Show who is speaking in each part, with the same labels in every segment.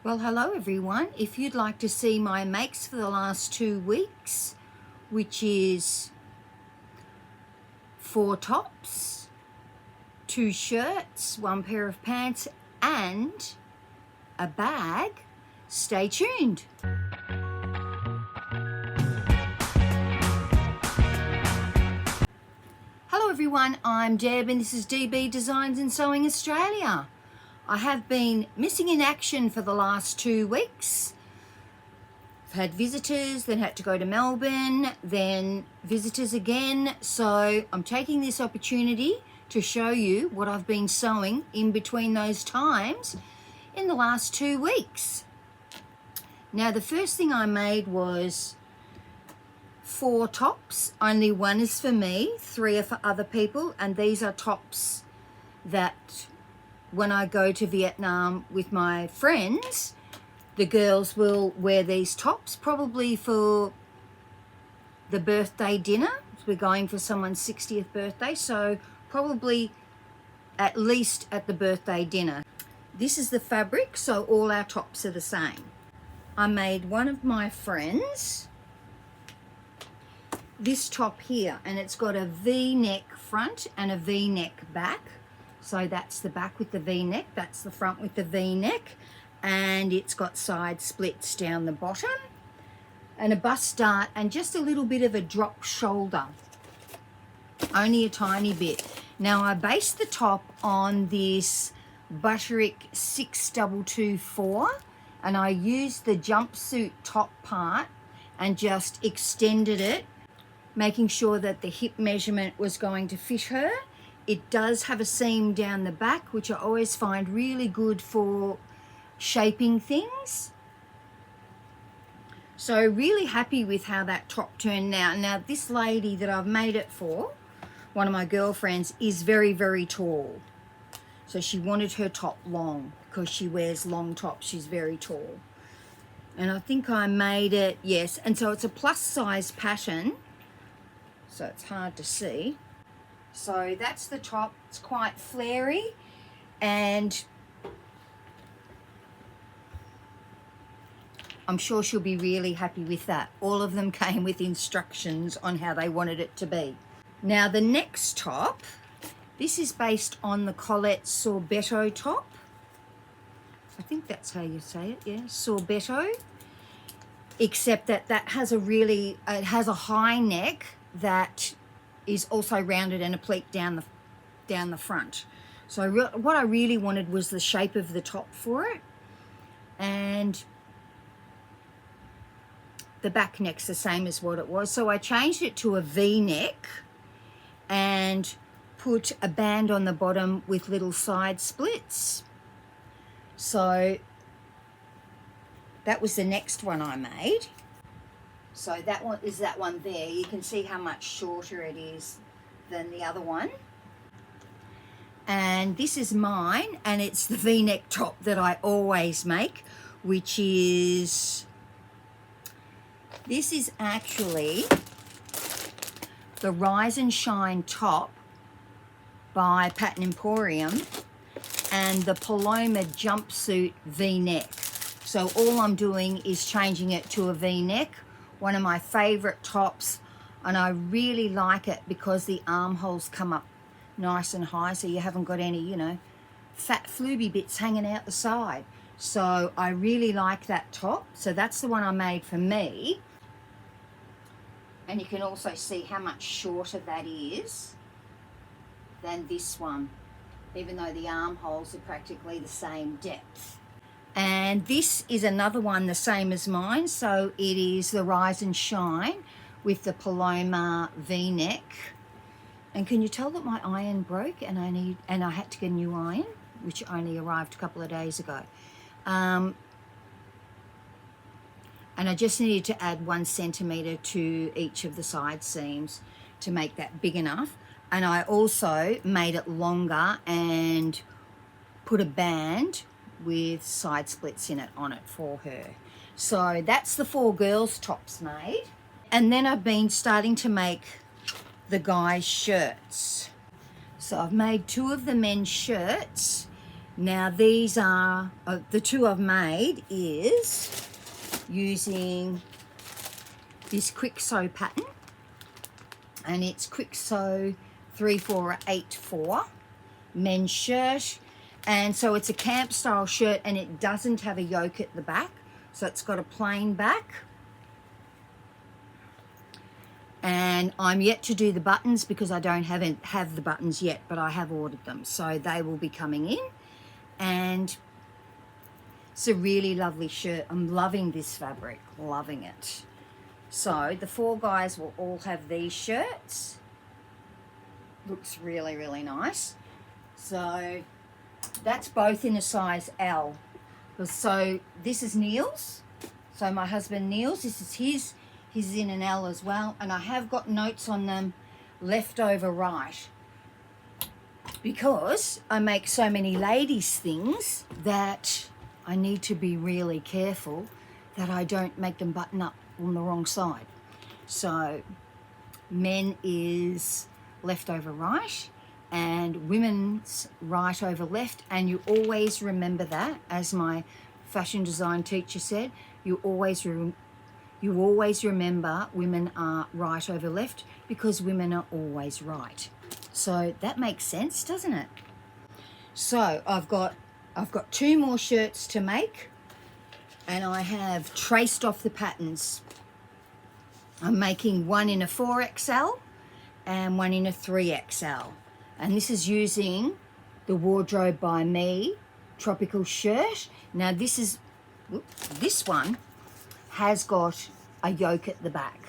Speaker 1: Well, hello everyone. If you'd like to see my makes for the last 2 weeks, which is 4 tops, 2 shirts, 1 pair of pants, and a bag, stay tuned. Hello everyone, I'm Deb and this is DB Designs and Sewing Australia. I have been missing in action for the last 2 weeks. I've had visitors, then had to go to Melbourne, then visitors again. So I'm taking this opportunity to show you what I've been sewing in between those times in the last 2 weeks. Now the first thing I made was 4 tops. Only 1 is for me, 3 are for other people, and these are tops that when I go to Vietnam with my friends, the girls will wear these tops probably for the birthday dinner. We're going for someone's 60th birthday, so probably at least at the birthday dinner. This is the fabric, so all our tops are the same. I made one of my friends this top here, and it's got a V-neck front and a V-neck back. So that's the back with the V-neck, that's the front with the V-neck, and it's got side splits down the bottom and a bust dart and just a little bit of a drop shoulder, only a tiny bit. Now I based the top on this Butterick 6224 and I used the jumpsuit top part and just extended it, making sure that the hip measurement was going to fit her. It does have a seam down the back, which I always find really good for shaping things. So really happy with how that top turned out. Now this lady that I've made it for, one of my girlfriends, is very, very tall. So she wanted her top long because she wears long tops. She's very tall. And I think I made it, yes. And so it's a plus size pattern. So it's hard to see. So that's the top. It's quite flary, and I'm sure she'll be really happy with that. All of them came with instructions on how they wanted it to be. Now the next top, this is based on the Collette Sorbetto top. I think that's how you say it, yeah, Sorbetto. Except that that has a really, it has a high neck that is also rounded and a pleat down the front. So what I really wanted was the shape of the top for it, and the back neck's the same as what it was. So I changed it to a V-neck and put a band on the bottom with little side splits. So that was the next one I made. So that one is that one there. You can see how much shorter it is than the other one. And this is mine, and it's the V-neck top that I always make, which is, this is actually the Rise and Shine top by Pattern Emporium and the Paloma Jumpsuit V-neck. So all I'm doing is changing it to a V-neck. One of my favorite tops, and I really like it because the armholes come up nice and high, so you haven't got any, you know, fat flooby bits hanging out the side. So I really like that top. So that's the one I made for me. And you can also see how much shorter that is than this one, even though the armholes are practically the same depth. And this is another one the same as mine, so it is the Rise and Shine with the Paloma V-neck. And can you tell that my iron broke and I had to get a new iron, which only arrived a couple of days ago. And I just needed to add 1 centimetre to each of the side seams to make that big enough. And I also made it longer and put a band with side splits in it on it for her. So that's the 4 girls tops made. And then I've been starting to make the guys shirts. So I've made 2 of the men's shirts, Now these are, the two I've made is using this quick sew pattern, and it's quick sew 3484 men's shirt. And so it's a camp style shirt, and it doesn't have a yoke at the back, so it's got a plain back. And I'm yet to do the buttons because I haven't have the buttons yet, but I have ordered them, so they will be coming in. And it's a really lovely shirt. I'm loving this fabric, loving it. So the 4 guys will all have these shirts. Looks really, really nice. So that's both in a size L. So this is Neil's. So my husband Neil's, this is his. He's in an L as well. And I have got notes on them, left over right. Because I make so many ladies things that I need to be really careful that I don't make them button up on the wrong side. So men is left over right and women's right over left, and you always remember that, as my fashion design teacher said, you always remember women are right over left because women are always right. So that makes sense, doesn't it? So I've got 2 more shirts to make, and I have traced off the patterns. I'm making one in a 4XL and one in a 3XL. And this is using the Wardrobe by Me tropical shirt. Now this one has got a yoke at the back.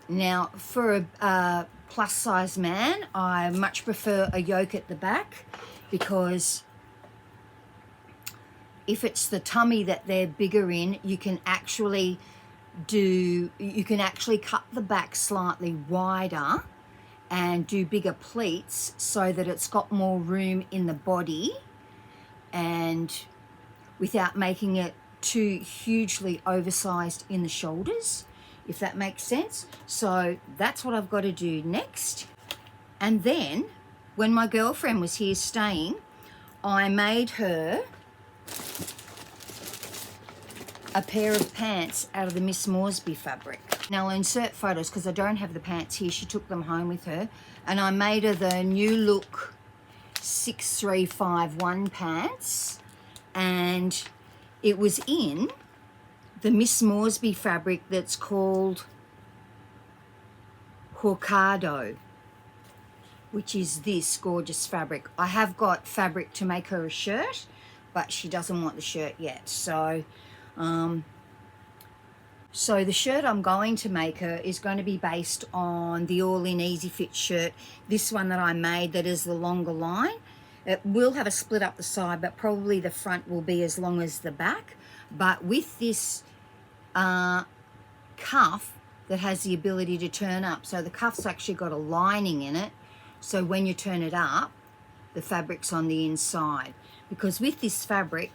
Speaker 1: Now for a plus size man, I much prefer a yoke at the back, because if it's the tummy that they're bigger in, you can actually cut the back slightly wider and do bigger pleats so that it's got more room in the body, and without making it too hugely oversized in the shoulders, if that makes sense. So that's what I've got to do next. And then when my girlfriend was here staying, I made her a pair of pants out of the Miss Moresby fabric. Now I'll insert photos because I don't have the pants here. She took them home with her, and I made her the New Look 6351 pants, and it was in the Miss Moresby fabric that's called Horcado, which is this gorgeous fabric. I have got fabric to make her a shirt, but she doesn't want the shirt yet. So the shirt I'm going to make her is going to be based on the All-In Easy Fit shirt, this one that I made that is the longer line. It will have a split up the side, but probably the front will be as long as the back. But with this cuff that has the ability to turn up, so the cuff's actually got a lining in it, so when you turn it up, the fabric's on the inside. Because with this fabric,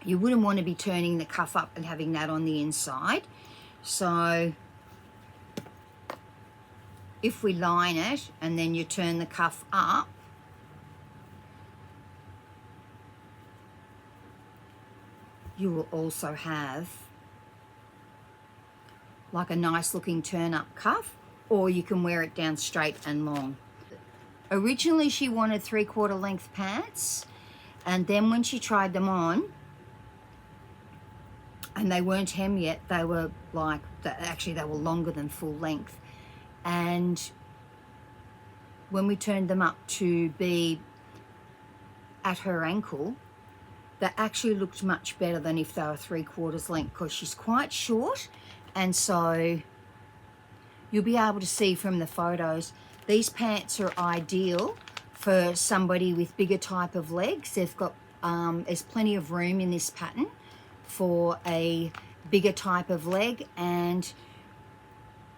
Speaker 1: you wouldn't want to be turning the cuff up and having that on the inside. So if we line it and then you turn the cuff up, you will also have like a nice looking turn up cuff, or you can wear it down straight and long. Originally she wanted 3/4 length pants, and then when she tried them on, and they weren't hem yet, they were like, actually they were longer than full length. And when we turned them up to be at her ankle, they actually looked much better than if they were 3/4 length, because she's quite short. And so you'll be able to see from the photos, these pants are ideal for somebody with bigger type of legs. They've got, there's plenty of room in this pattern for a bigger type of leg, and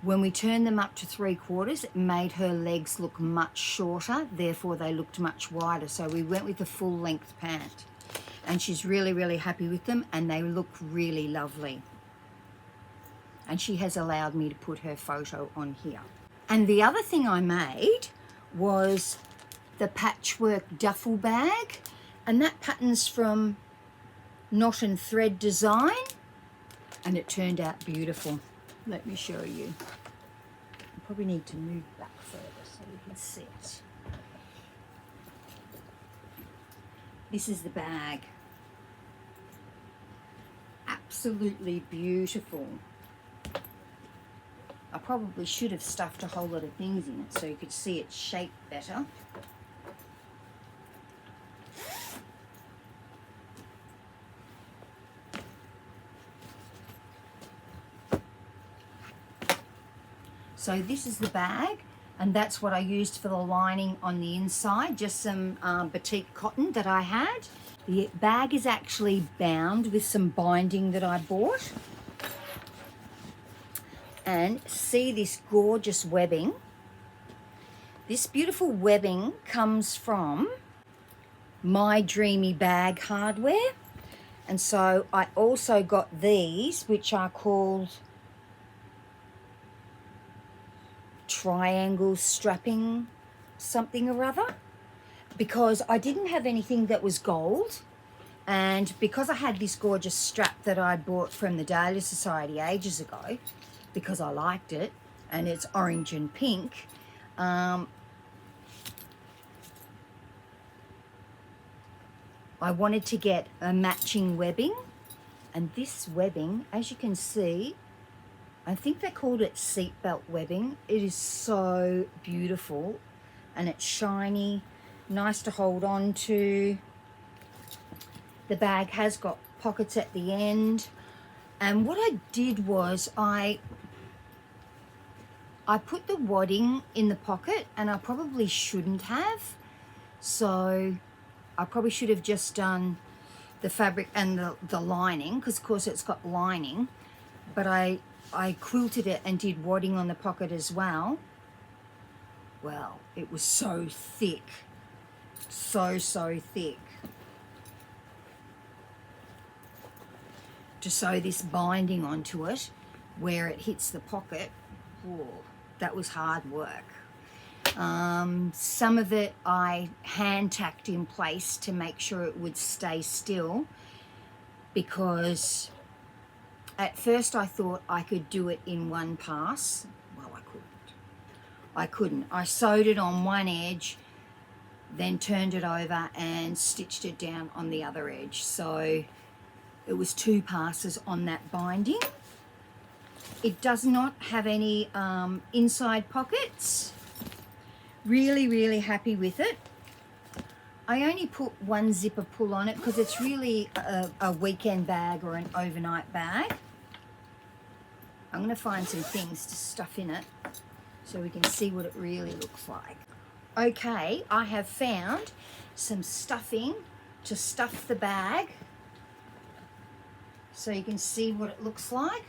Speaker 1: when we turned them up to 3/4, it made her legs look much shorter, therefore they looked much wider. So we went with the full length pant, and she's really, really happy with them, and they look really lovely. And she has allowed me to put her photo on here. And the other thing I made was the Patchwork duffel bag, and that pattern's from Knot and Thread Design, and it turned out beautiful. Let me show you. I probably need to move back further so you can see it. This is the bag. Absolutely beautiful. I probably should have stuffed a whole lot of things in it so you could see its shape better. So this is the bag, and that's what I used for the lining on the inside, just some batik cotton that I had. The bag is actually bound with some binding that I bought. And see this gorgeous webbing. This beautiful webbing comes from My Dreamy Bag Hardware. And so I also got these, which are called triangle strapping something or other, because I didn't have anything that was gold, and because I had this gorgeous strap that I bought from the Dahlia Society ages ago because I liked it, and it's orange and pink, I wanted to get a matching webbing, and this webbing, as you can see, I think they called it seatbelt webbing. It is so beautiful, and it's shiny, nice to hold on to. The bag has got pockets at the end, and what I did was I put the wadding in the pocket, and I probably shouldn't have. So I probably should have just done the fabric and the lining, because of course it's got lining, but I quilted it and did wadding on the pocket as well. Well, it was so thick, so thick. To sew this binding onto it where it hits the pocket, whoa, that was hard work. Some of it I hand tacked in place to make sure it would stay still, because at first I thought I could do it in one pass. Well, I couldn't. I sewed it on one edge, then turned it over and stitched it down on the other edge. So it was 2 passes on that binding. It does not have any inside pockets. Really happy with it. I only put 1 zipper pull on it because it's really a weekend bag or an overnight bag. I'm going to find some things to stuff in it so we can see what it really looks like. Okay, I have found some stuffing to stuff the bag so you can see what it looks like.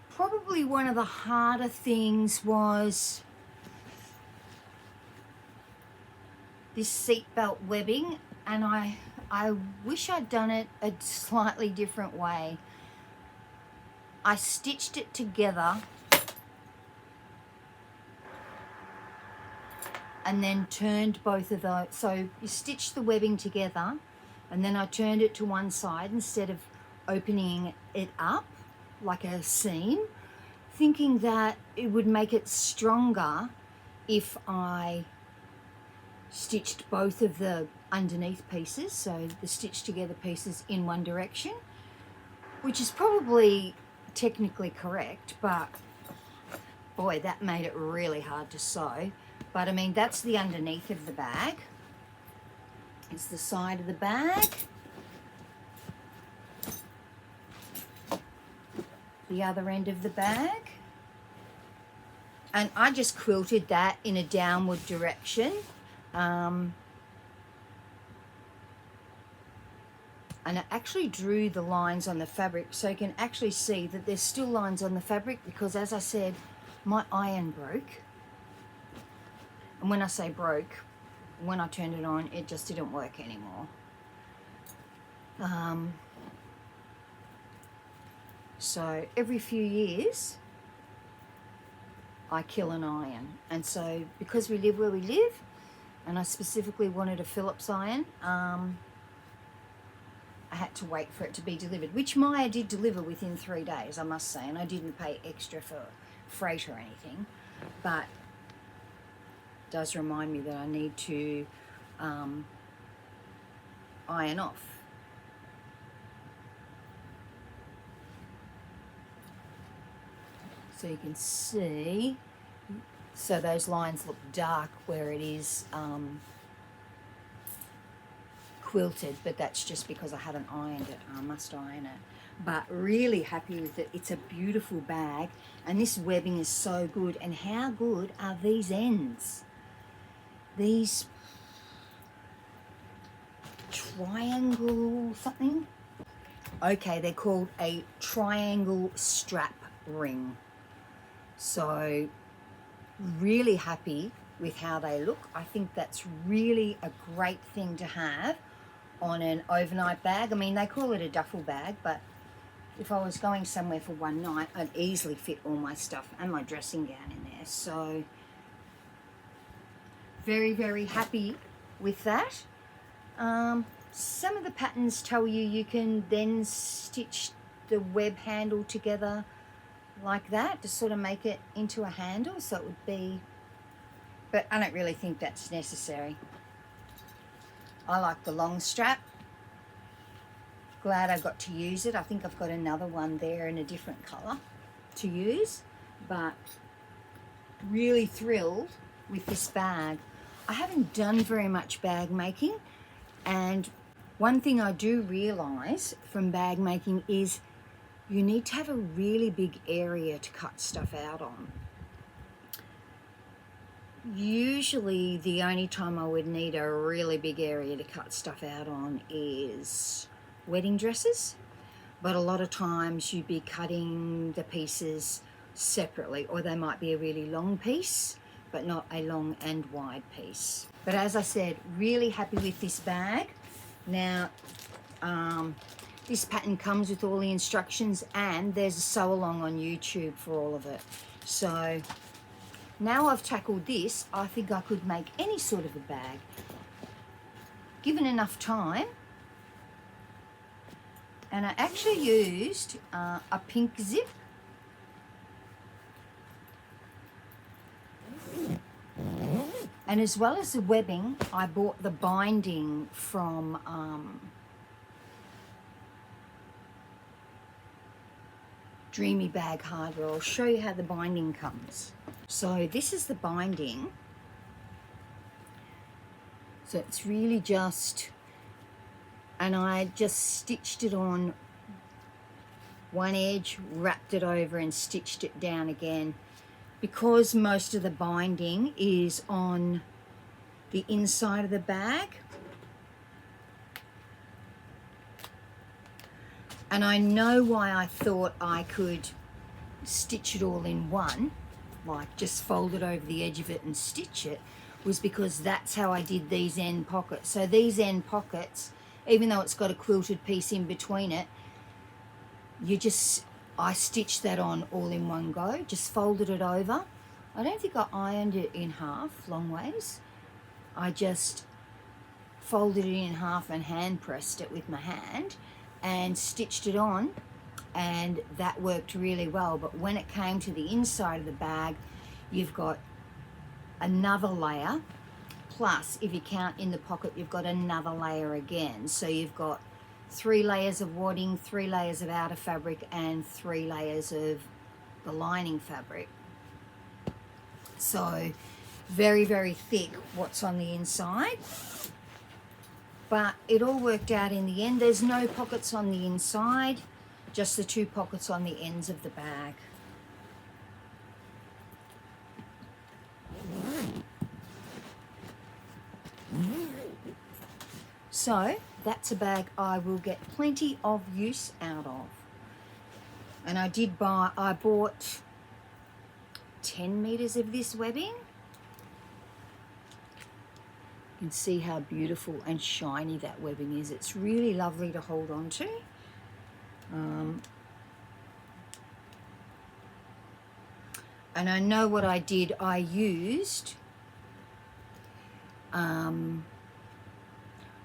Speaker 1: Probably one of the harder things was this seatbelt webbing, and I wish I'd done it a slightly different way. I stitched it together and then turned both of those. So you stitch the webbing together, and then I turned it to one side instead of opening it up like a seam, thinking that it would make it stronger if I stitched both of the underneath pieces, so the stitched together pieces in one direction, which is probably technically correct, but boy, that made it really hard to sew. But I mean, that's the underneath of the bag. It's the side of the bag. The other end of the bag. And I just quilted that in a downward direction. And I actually drew the lines on the fabric so you can actually see that there's still lines on the fabric, because as I said, my iron broke. And when I say broke, when I turned it on, it just didn't work anymore. So every few years I kill an iron, and so because we live where we live, and I specifically wanted a Phillips iron. I had to wait for it to be delivered, which Maya did deliver within 3 days, I must say, and I didn't pay extra for freight or anything, but it does remind me that I need to iron off. So you can see, so those lines look dark where it is quilted, but that's just because I haven't ironed it. I must iron it. But really happy with it. It's a beautiful bag, and this webbing is so good. And how good are these ends? These triangle something? Okay, they're called a triangle strap ring. So really happy with how they look. I think that's really a great thing to have on an overnight bag. I mean, they call it a duffel bag, but if I was going somewhere for one night, I'd easily fit all my stuff and my dressing gown in there. So very, very happy with that. Some of the patterns tell you can then stitch the web handle together like that to sort of make it into a handle, so it would be, but I don't really think that's necessary. I like the long strap. Glad I got to use it. I think I've got another one there in a different colour to use, but really thrilled with this bag. I haven't done very much bag making, and one thing I do realise from bag making is you need to have a really big area to cut stuff out on. Usually the only time I would need a really big area to cut stuff out on is wedding dresses, but a lot of times you'd be cutting the pieces separately, or they might be a really long piece but not a long and wide piece. But as I said, really happy with this bag. Now this pattern comes with all the instructions, and there's a sew along on YouTube for all of it. So now I've tackled this, I think I could make any sort of a bag given enough time. And I actually used a pink zip. And as well as the webbing, I bought the binding from Dreamy Bag Hardware. I'll show you how the binding comes. So this is the binding. So it's really just, and I just stitched it on one edge, wrapped it over and stitched it down again. Because most of the binding is on the inside of the bag, and I know why I thought I could stitch it all in one, like just fold it over the edge of it and stitch it, was because that's how I did these end pockets. So these end pockets, even though it's got a quilted piece in between it, I stitched that on all in one go, just folded it over. I don't think I ironed it in half long ways. I just folded it in half and hand pressed it with my hand and stitched it on, and that worked really well. But when it came to the inside of the bag, you've got another layer, plus if you count in the pocket, you've got another layer again. So you've got 3 layers of wadding, 3 layers of outer fabric, and 3 layers of the lining fabric. So very, very thick what's on the inside. But it all worked out in the end. There's no pockets on the inside, just the 2 pockets on the ends of the bag. So that's a bag I will get plenty of use out of. And I bought 10 meters of this webbing. You can see how beautiful and shiny that webbing is. It's really lovely to hold on to. And I know what I did. I used I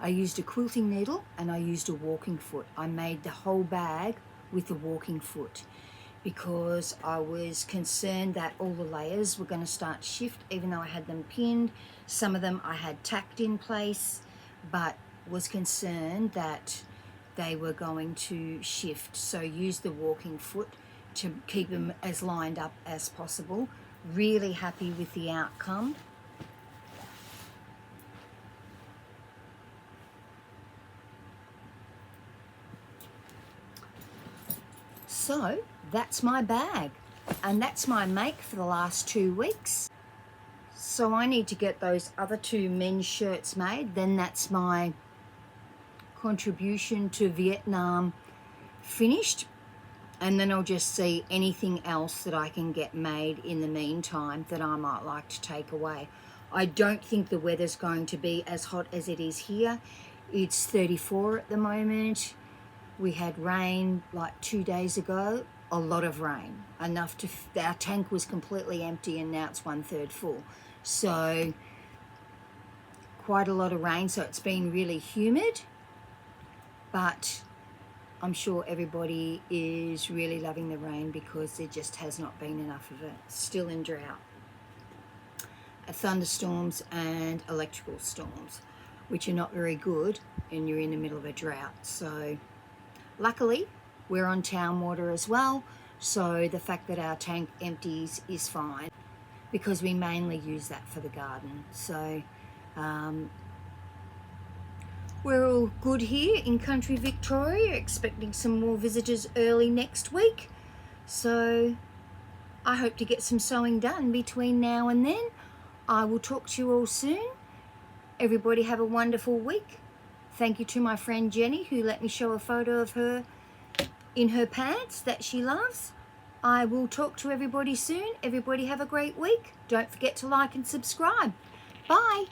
Speaker 1: used a quilting needle and I used a walking foot. I made the whole bag with the walking foot because I was concerned that all the layers were going to start to shift, even though I had them pinned. Some of them I had tacked in place, but was concerned that they were going to shift. So use the walking foot to keep them as lined up as possible. Really happy with the outcome. So that's my bag, and that's my make for the last 2 weeks. So I need to get those other 2 men's shirts made. Then that's my contribution to Vietnam finished, and then I'll just see anything else that I can get made in the meantime that I might like to take away. I don't think the weather's going to be as hot as it is here. It's 34 at the moment. We had rain like 2 days ago, a lot of rain, enough to, our tank was completely empty and now it's 1/3 full. So quite a lot of rain, so it's been really humid, but I'm sure everybody is really loving the rain because there just has not been enough of it. Still in drought. Thunderstorms and electrical storms, which are not very good and you're in the middle of a drought. So luckily, we're on town water as well, so the fact that our tank empties is fine because we mainly use that for the garden. So we're all good here in country Victoria, expecting some more visitors early next week. So I hope to get some sewing done between now and then. I will talk to you all soon. Everybody have a wonderful week. Thank you to my friend Jenny who let me show a photo of her in her pants that she loves. I will talk to everybody soon. Everybody have a great week. Don't forget to like and subscribe. Bye.